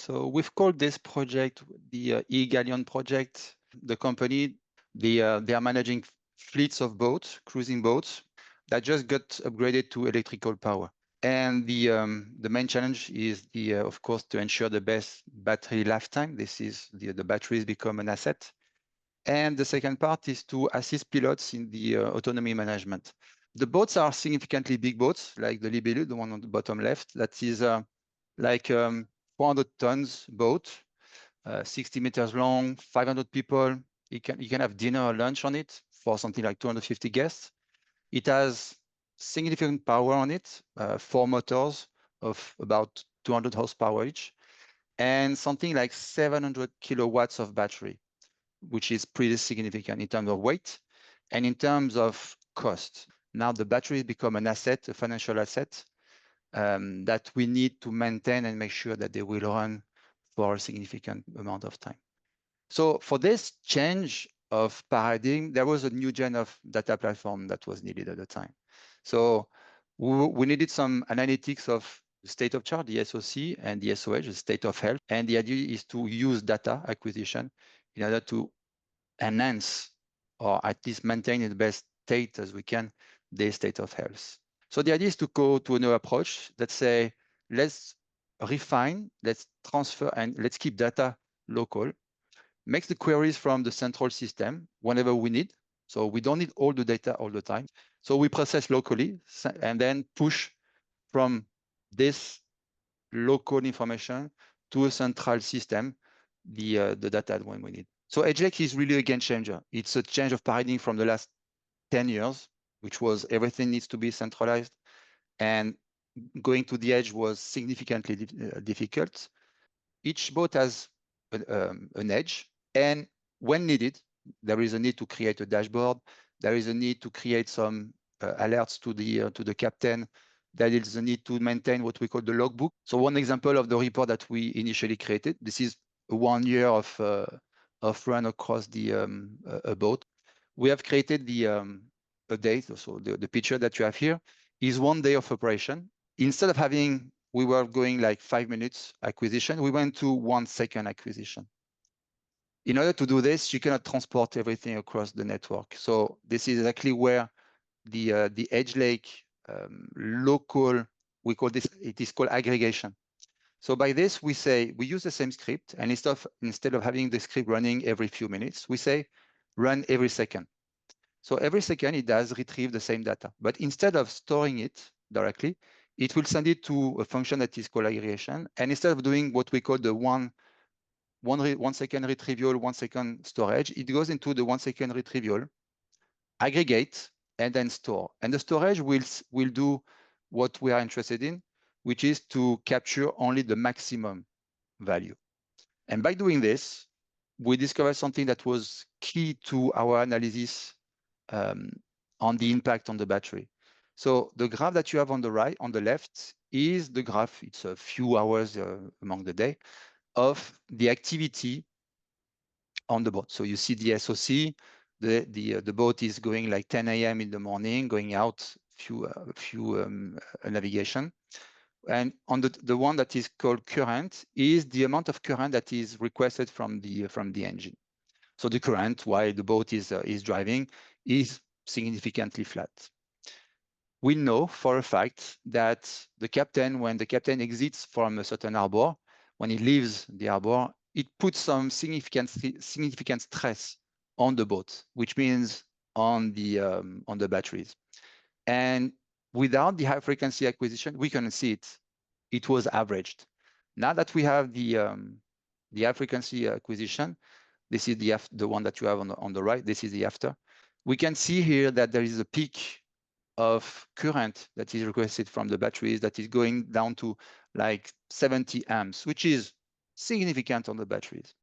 So we've called this project the E-Galleon project. The company, they are managing fleets of boats, cruising boats, that just got upgraded to electrical power. And the main challenge is of course, to ensure the best battery lifetime. This is the batteries become an asset. And the second part is to assist pilots in the autonomy management. The boats are significantly big boats, like the Libelu, the one on the bottom left. That is like 400 tons boat, 60 meters long, 500 people. You can have dinner or lunch on it for something like 250 guests. It has significant power on it, 4 motors of about 200 horsepower each, and something like 700 kilowatts of battery, which is pretty significant in terms of weight and in terms of cost. Now the batteries become an asset, a financial asset, that we need to maintain and make sure that they will run for a significant amount of time. So for this change of paradigm, there was a new gen of data platform that was needed at the time. So we needed some analytics of the state of charge, the SOC, and the SOH, the state of health. And the idea is to use data acquisition in order to enhance or at least maintain in the best state as we can the state of health. So the idea is to go to a new approach. Let's say, let's refine, let's transfer, and let's keep data local. Make the queries from the central system whenever we need. So we don't need all the data all the time. So we process locally and then push from this local information to a central system, the data when we need. So Edge Lake is really a game changer. It's a change of paradigm from the last 10 years, which was everything needs to be centralized. And going to the edge was significantly difficult. Each boat has an edge. And when needed, there is a need to create a dashboard. There is a need to create some alerts to the captain. There is a need to maintain what we call the logbook. So one example of the report that we initially created, this is 1 year of run across a boat. We have created a day, so the picture that you have here is 1 day of operation. Instead of having, we were going like 5 minutes acquisition, we went to 1 second acquisition. In order to do this, you cannot transport everything across the network. So this is exactly where the Edge Lake local, we call this, it is called aggregation. So by this, we say, we use the same script, and instead of having the script running every few minutes, we say run every second. So every second it does retrieve the same data, but instead of storing it directly, it will send it to a function that is called aggregation. And instead of doing what we call the 1 second retrieval, 1 second storage, it goes into the 1 second retrieval, aggregate, and then store. And the storage will do what we are interested in, which is to capture only the maximum value. And by doing this, we discovered something that was key to our analysis on the impact on the battery. So the graph that you have on the right, on the left, is the graph. It's a few hours among the day of the activity on the boat. So you see the SOC, the boat is going like 10 a.m. in the morning, going out few navigation. And on the one that is called current is the amount of current that is requested from the engine. So the current while the boat is driving is significantly flat. We know for a fact that when the captain exits from a certain harbor, when he leaves the harbor, it puts some significant stress on the boat, which means on the batteries. And without the high frequency acquisition, we couldn't see it. It was averaged. Now that we have the high frequency acquisition, this is the one that you have on the right. This is the after. We can see here that there is a peak of current that is requested from the batteries that is going down to like 70 amps, which is significant on the batteries.